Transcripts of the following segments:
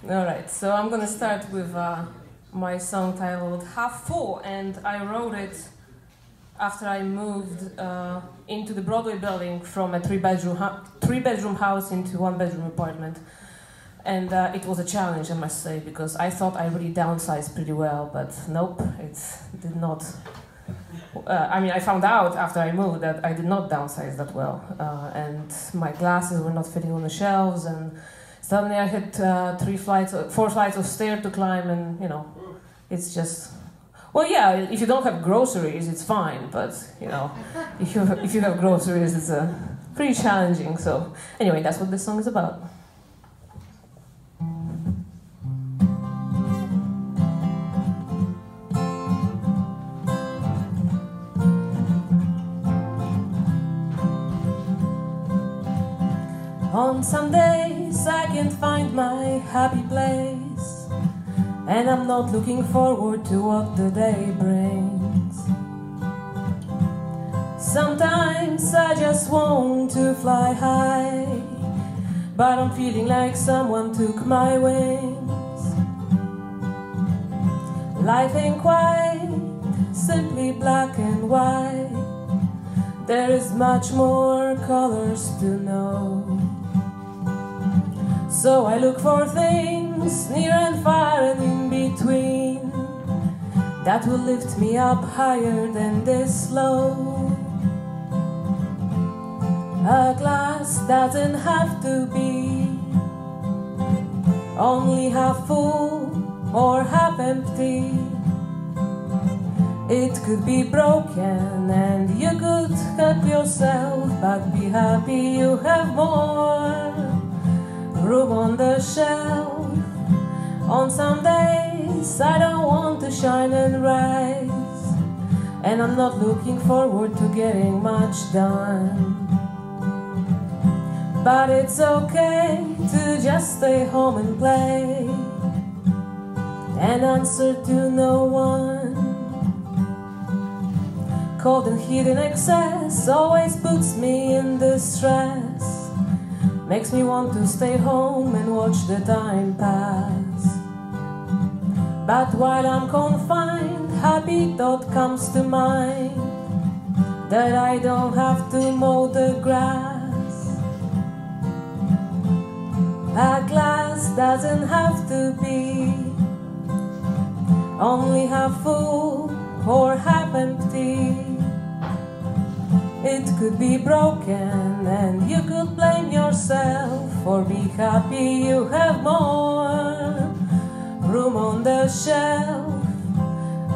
Alright, so I'm gonna start with my song titled Half Full, and I wrote it after I moved into the Broadway building from a three-bedroom house into one-bedroom apartment. And it was a challenge, I must say, because I thought I really downsized pretty well, but nope, it did not. I found out after I moved that I did not downsize that well, and my glasses were not fitting on the shelves, and suddenly I had 4 flights of stairs to climb, and it's just, well, yeah, if you don't have groceries, it's fine, but if you have groceries, it's pretty challenging. So anyway, that's what this song is about. On some days I can't find my happy place, and I'm not looking forward to what the day brings. Sometimes I just want to fly high, but I'm feeling like someone took my wings. Life ain't quite simply black and white. There is much more colors to know. So I look for things near and far and in between that will lift me up higher than this low. A glass doesn't have to be only half full or half empty. It could be broken and you could help yourself, but be happy you have more room on the shelf. On some days I don't want to shine and rise, and I'm not looking forward to getting much done. But it's okay to just stay home and play and answer to no one. Cold and heat in excess always puts me in distress, makes me want to stay home and watch the time pass. But while I'm confined, happy thought comes to mind that I don't have to mow the grass. A glass doesn't have to be only half full or half empty. It could be broken and you could blame yourself, or be happy you have more room on the shelf.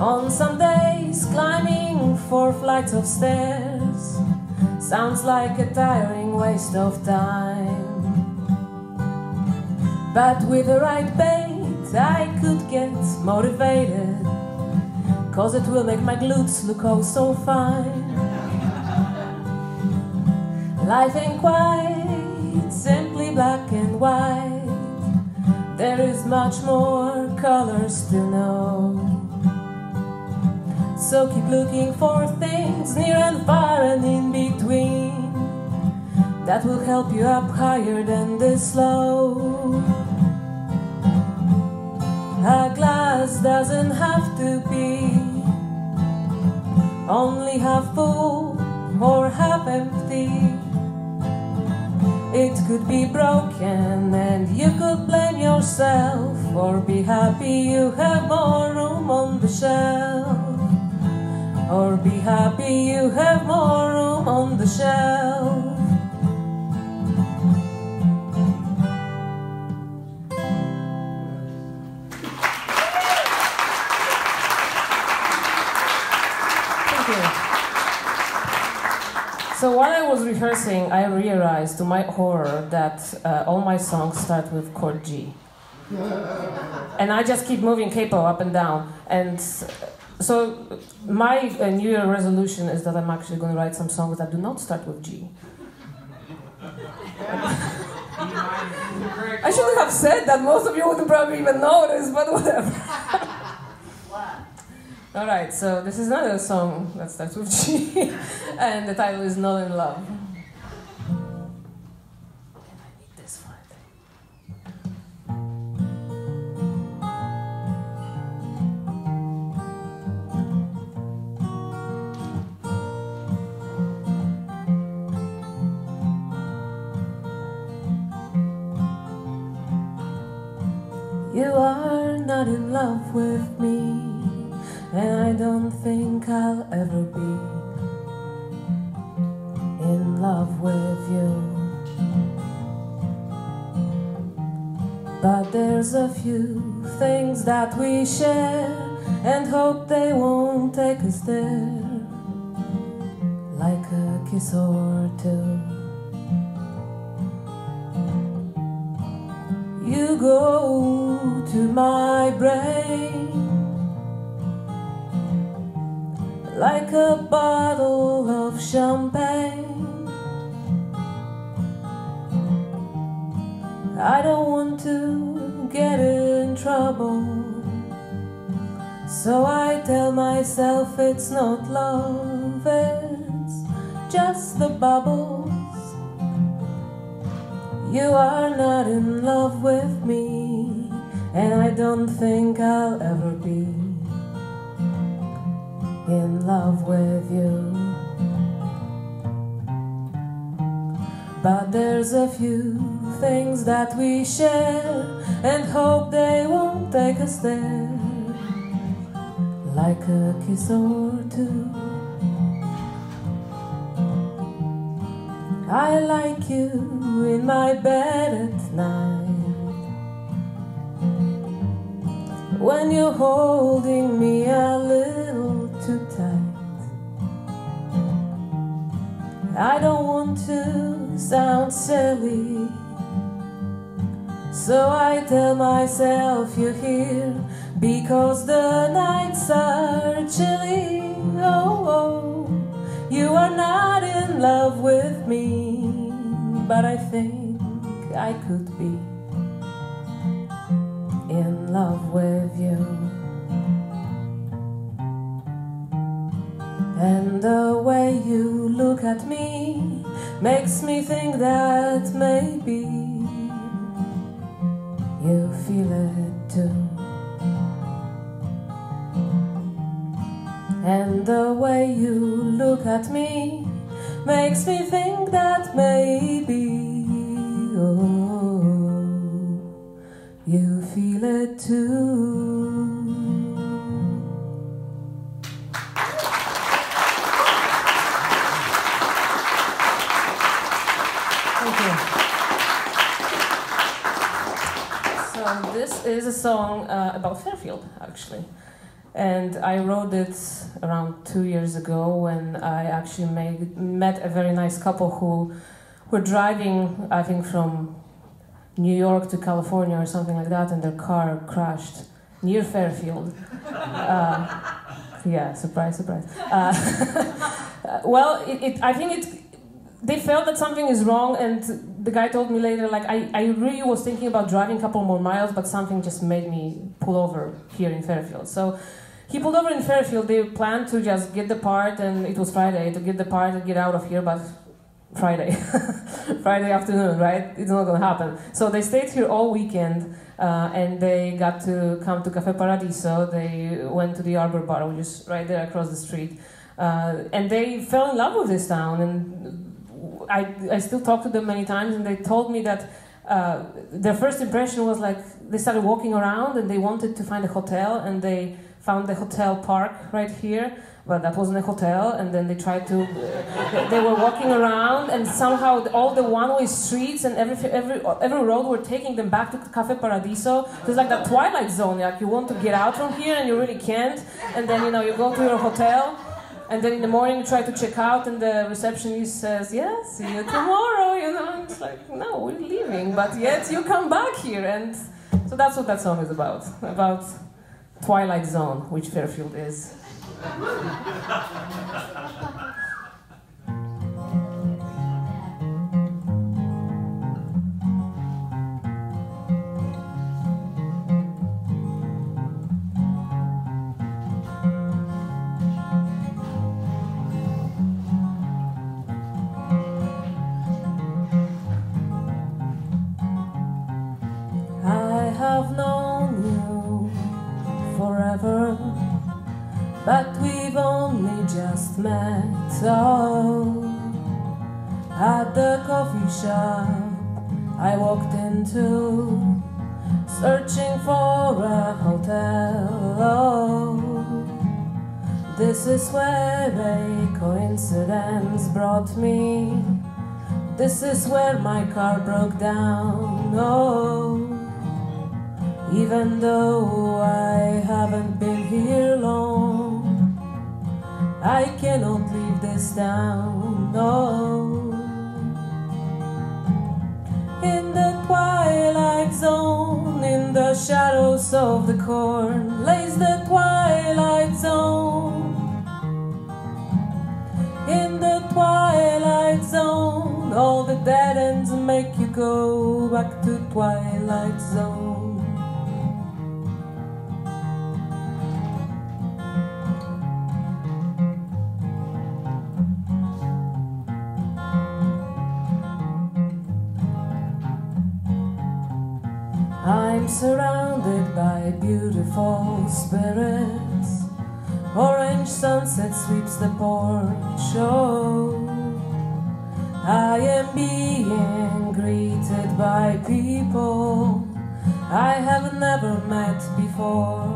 On some days climbing 4 flights of stairs sounds like a tiring waste of time. But with the right bait I could get motivated, 'cause it will make my glutes look oh so fine. Life ain't quite simply black and white. There is much more colors to know. So keep looking for things near and far and in between that will help you up higher than this low. A glass doesn't have to be only half full or half empty. It could be broken and you could blame yourself, or be happy you have more room on the shelf. Or be happy you have more room on the shelf. So while I was rehearsing, I realized to my horror that all my songs start with chord G. And I just keep moving capo up and down. And so my New Year resolution is that I'm actually going to write some songs that do not start with G. I shouldn't have said that. Most of you wouldn't probably even notice, but whatever. Alright, so this is another song that starts with G, and the title is Not in Love. And I need this part. You are not in love with me, and I don't think I'll ever be in love with you. But there's a few things that we share, and hope they won't take us there, like a kiss or two. You go to my brain like a bottle of champagne. I don't want to get in trouble, so I tell myself it's not love, it's just the bubbles. You are not in love with me, and I don't think I'll ever be in love with you. But there's a few things that we share, and hope they won't take us there, like a kiss or two. I like you in my bed at night, when you're holding me a little too tight. I don't want to sound silly, so I tell myself you're here because the nights are chilly. Oh, oh, you are not in love with me, but I think I could be in love with you. And the way you look at me makes me think that maybe you feel it too. And the way you look at me makes me think that maybe, oh, you feel it too. Thank you. So this is a song about Fairfield, actually. And I wrote it around 2 years ago when I actually met a very nice couple who were driving, I think, from New York to California or something like that, and their car crashed near Fairfield. Yeah, surprise, surprise. Well, I think they felt that something is wrong, and the guy told me later, like, I really was thinking about driving a couple more miles, but something just made me pull over here in Fairfield. So he pulled over in Fairfield. They planned to just get the part, and it was Friday, to get the part and get out of here, but Friday. Friday afternoon, right? It's not gonna happen. So they stayed here all weekend, and they got to come to Cafe Paradiso. They went to the Arbor Bar, which is right there across the street. And they fell in love with this town, and I still talk to them many times, and they told me that their first impression was like, they started walking around and they wanted to find a hotel, and they found the hotel park right here, but that wasn't a hotel. And then they tried to, they were walking around, and somehow all the one-way streets and every road were taking them back to Cafe Paradiso. It's like that Twilight Zone, like you want to get out from here and you really can't, and then you go to your hotel, and then in the morning you try to check out, and the receptionist says, yeah, see you tomorrow, and it's like, no, we're leaving, but yet you come back here. And so that's what that song is about Twilight Zone, which Fairfield is. I have known you forever, but we've only just met. Oh, at the coffee shop I walked into, searching for a hotel. Oh, this is where a coincidence brought me. This is where my car broke down. Oh, even though I haven't been here long, I cannot leave this town. Oh, in the twilight zone, in the shadows of the corn, lays the twilight zone. In the twilight zone, all the dead ends make you go back to Twilight Zone. I'm surrounded by beautiful spirits. Orange sunset sweeps the porch. Oh, I am being greeted by people I have never met before.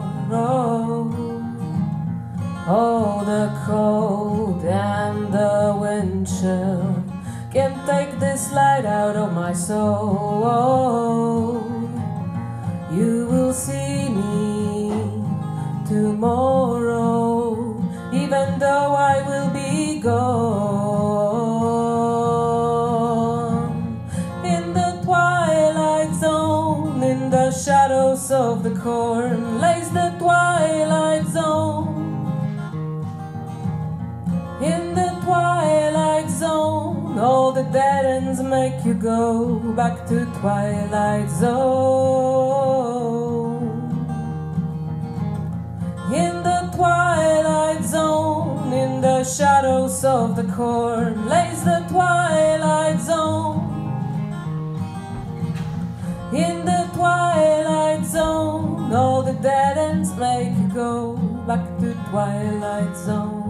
Oh, the cold and the wind chill can't take this light out of my soul. You will see me tomorrow, even though I will be gone. In the twilight zone, in the shadows of the corn, lays the twilight zone. In the twilight zone, all the dead ends make you go back to Twilight Zone. In the twilight zone, in the shadows of the corn, lays the twilight zone. In the twilight zone, all the dead ends make you go back to Twilight Zone.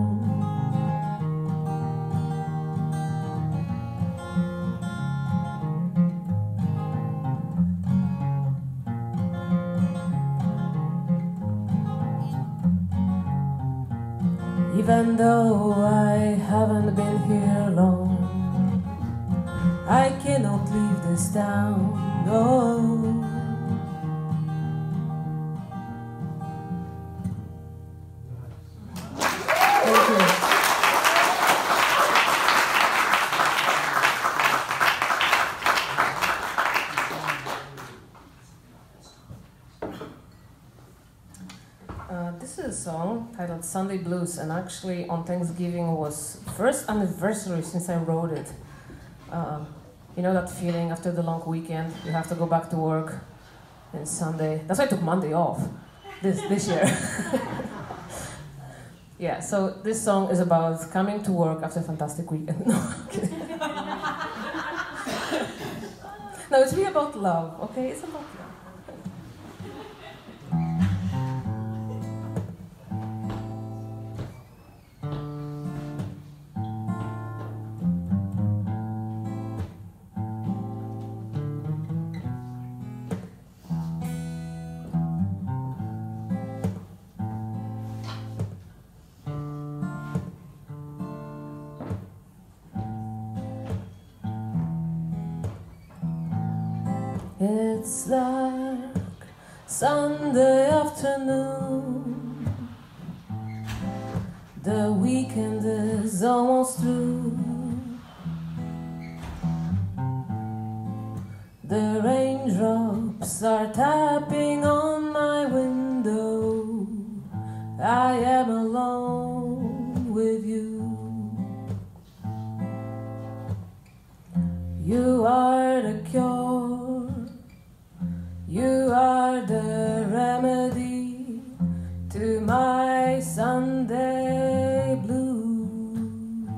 Even though I haven't been here long, I cannot leave this town. No. Thank you. This is a song titled Sunday Blues, and actually on Thanksgiving was first anniversary since I wrote it. You know that feeling after the long weekend, you have to go back to work, and Sunday, that's why I took Monday off this year. Yeah, so this song is about coming to work after a fantastic weekend. No, I'm kidding. No, it's really about love, okay? It's about love. It's dark Sunday afternoon. The weekend is almost through. The raindrops are tapping on my window. I am alone with you. You are the cure. You are the remedy to my Sunday blues.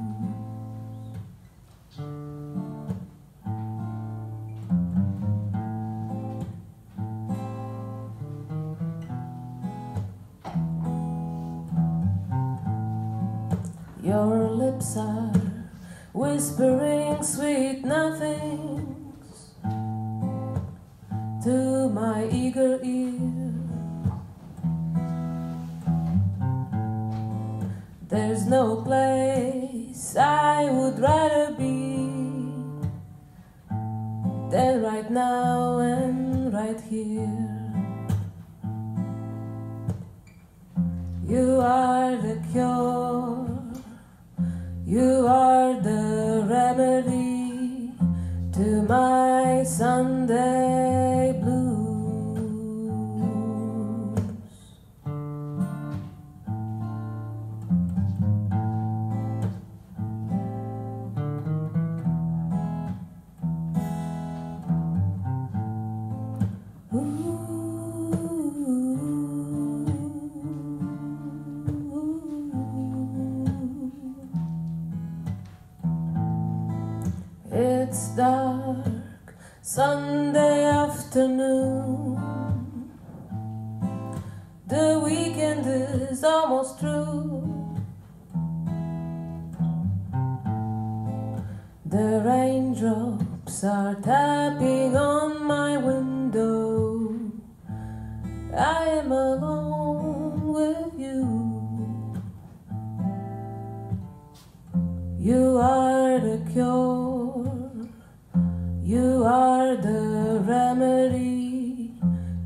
Your lips are whispering sweet nothings, to my eager ear. There's no place I would rather be than right now and right here. You are the cure, you are the remedy to my Sunday blues. It's dark Sunday afternoon. The weekend is almost through. The raindrops are tapping on my window. I am alone with you. You are the cure, you are the remedy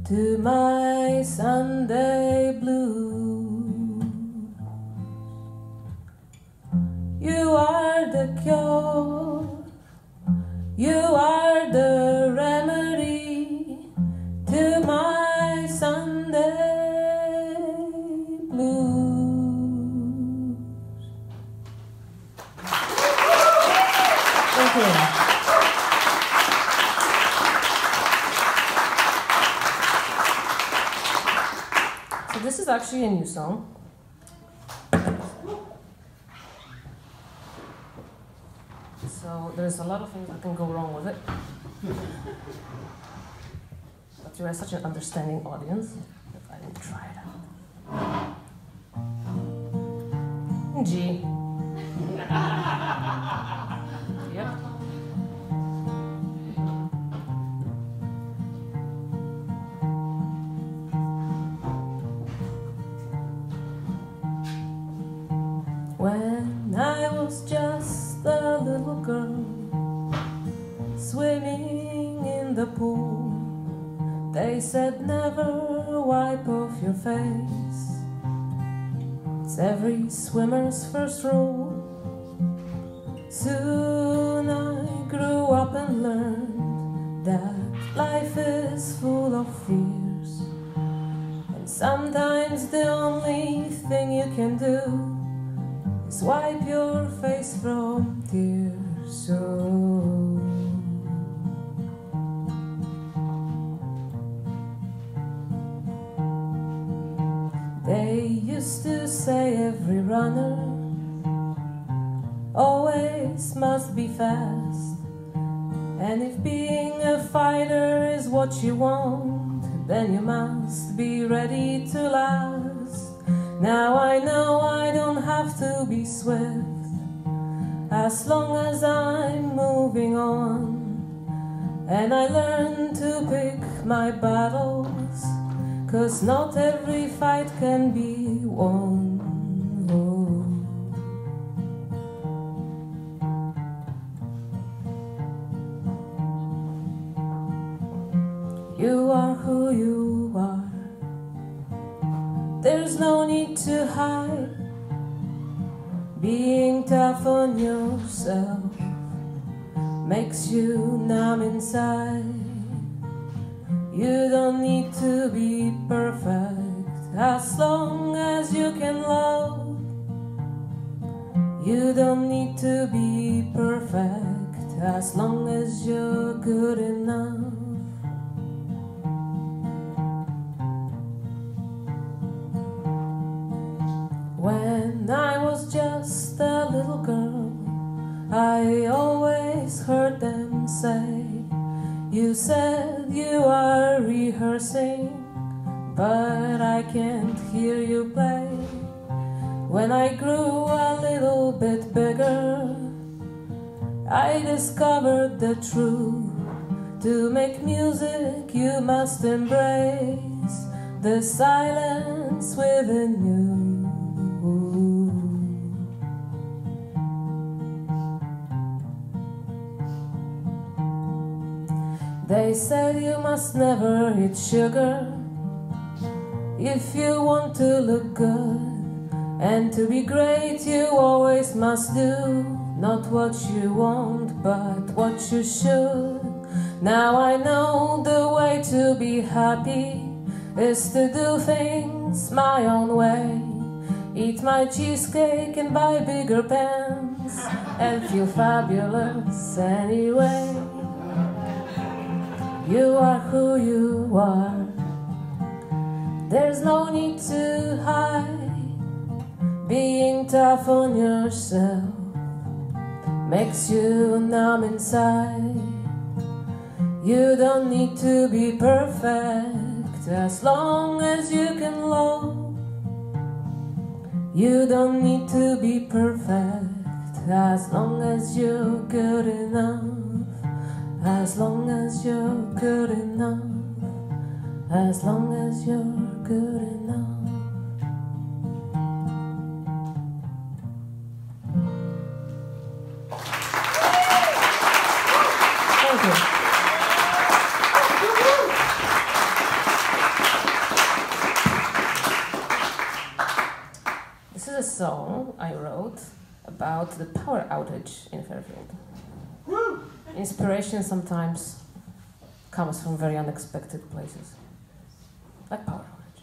to my Sunday blues. You are the cure, you are the remedy to my Sunday blues. Thank you. So this is actually a new song. So there's a lot of things that can go wrong with it. But you are such an understanding audience that I didn't try it out. G. Yep. When I was just a little girl, swimming in the pool, they said never wipe off your face. It's every swimmer's first rule. Soon I grew up and learned that life is full of fears, and sometimes the only thing you can do is wipe your face from tears. So they used to say every runner always must be fast, and if being a fighter is what you want, then you must be ready to last. Now I know I don't have to be swift, as long as I'm moving on, and I learn to pick my battles, 'cause not every fight can be won. You are who you are. There's no need to hide. Being tough on yourself makes you numb inside. You don't need to be perfect, as long as you can love. You don't need to be perfect, as long as you're good enough. When I was just a little girl, I always heard them say, you said you are rehearsing, but I can't hear you play. When I grew a little bit bigger, I discovered the truth. To make music you must embrace the silence within you. They said you must never eat sugar if you want to look good, and to be great you always must do not what you want but what you should. Now I know the way to be happy is to do things my own way. Eat my cheesecake and buy bigger pens and feel fabulous anyway. You are who you are. There's no need to hide. Being tough on yourself makes you numb inside. You don't need to be perfect as long as you can love. You don't need to be perfect as long as you're good enough. As long as you're good enough. As long as you're good enough. Thank you. This is a song I wrote about the power outage in Fairfield. Inspiration sometimes comes from very unexpected places, like power outage.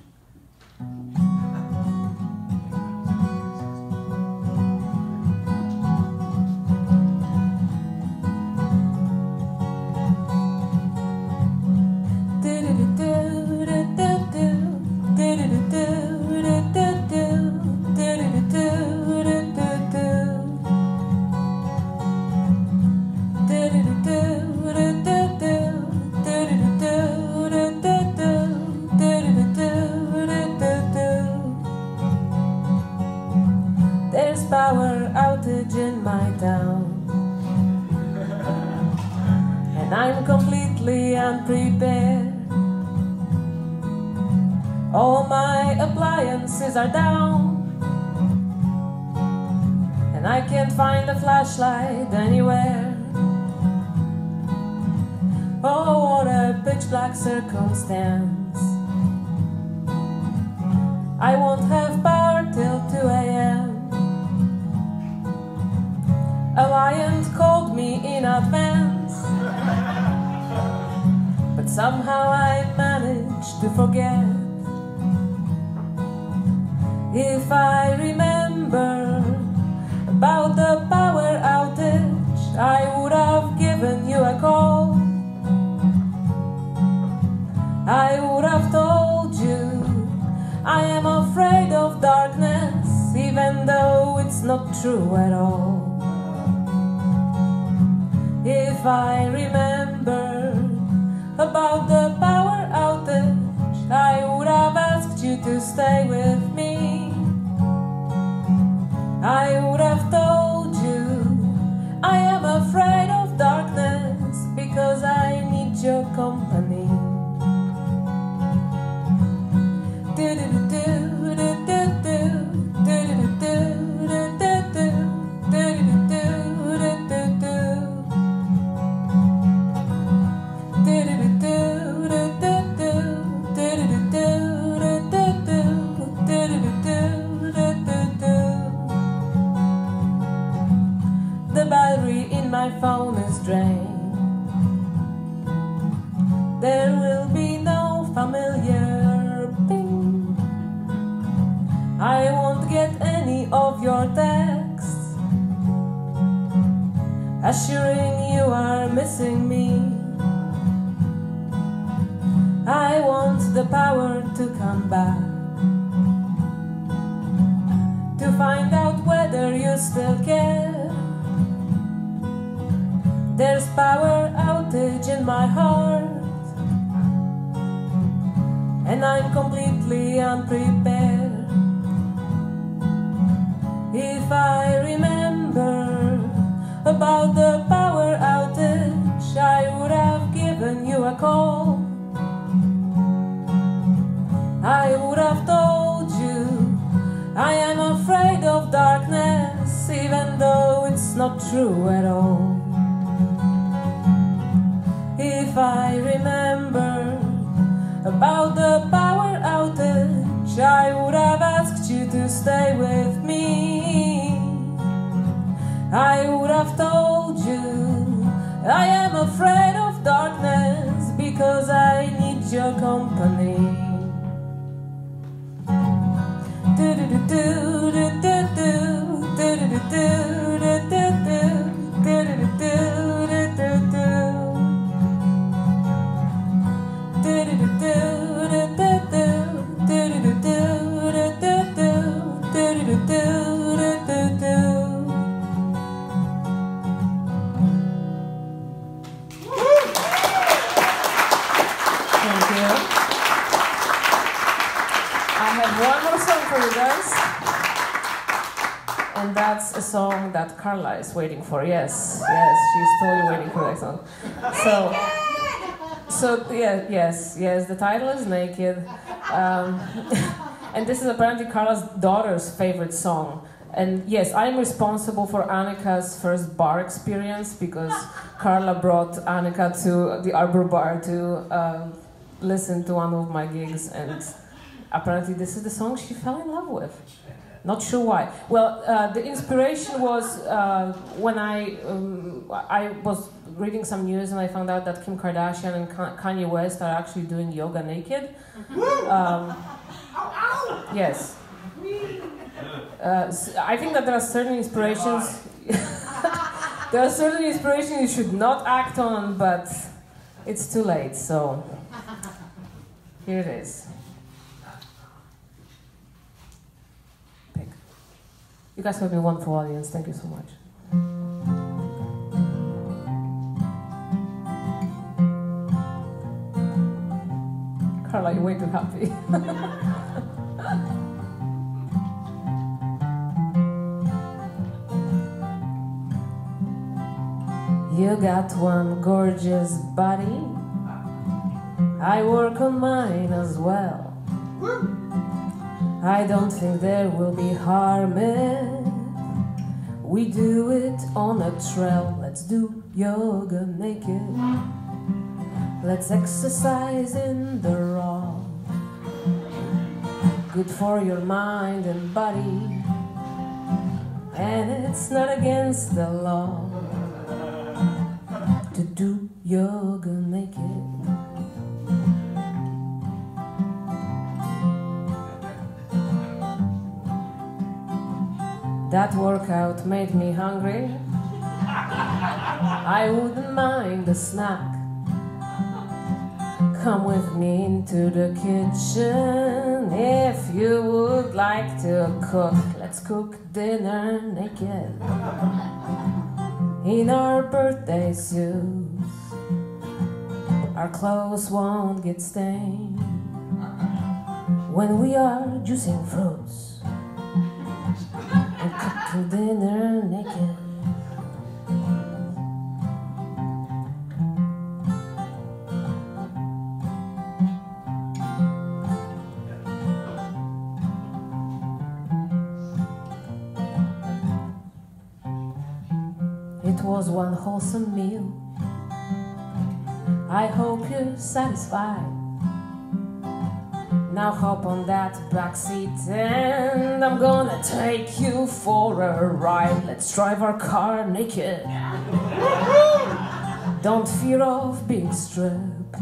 There's power outage in my town, and I'm completely unprepared. All my appliances are down, and I can't find a flashlight anywhere. Oh, what a pitch black circumstance. I won't have power till 2 a.m. A client called me in advance, but somehow I managed to forget. If I remember about the power outage, I would have given you a call. I would have told you I am afraid of darkness, even though it's not true at all. If I remember about the power outage, I would have asked you to stay with me. I would have told you I am afraid of darkness because I need your company. The battery in my phone is drained. There will be no familiar ping. I won't get any of your texts assuring you are missing me. I want the power to come back, to find out whether you still care. There's power outage in my heart, and I'm completely unprepared. If I remember about the power outage, I would have given true at all. If I remember about the power outage, I would have asked you to stay with me. I would have told you I am afraid of darkness because I need your company. And that's a song that Carla is waiting for. Yes, she's totally waiting for that song. So yeah, yes. The title is Naked, and this is apparently Carla's daughter's favorite song. And yes, I'm responsible for Annika's first bar experience because Carla brought Annika to the Arbor Bar to listen to one of my gigs, and apparently this is the song she fell in love with. Not sure why. Well, the inspiration was when I was reading some news and I found out that Kim Kardashian and Kanye West are actually doing yoga naked. Yes. I think that there are certain inspirations. There are certain inspirations you should not act on, but it's too late. So here it is. You guys have been a wonderful audience. Thank you so much. Carla, you're way too happy. You got one gorgeous body. I work on mine as well. I don't think there will be harm if we do it on a trail. Let's do yoga naked. Let's exercise in the raw. Good for your mind and body, and it's not against the law to do yoga naked. That workout made me hungry. I wouldn't mind a snack. Come with me into the kitchen if you would like to cook. Let's cook dinner naked in our birthday suits. Our clothes won't get stained when we are juicing fruits. And cooking dinner naked. It was one wholesome meal. I hope you're satisfied. Now hop on that back seat and I'm gonna take you for a ride. Let's drive our car naked. Don't fear of being stripped.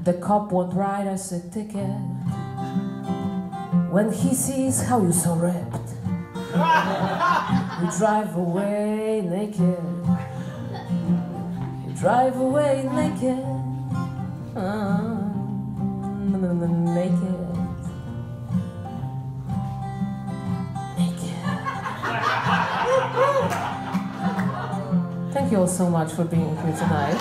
The cop won't write us a ticket when he sees how you're so ripped. We drive away naked. We drive away naked. Naked. Thank you all so much for being here tonight.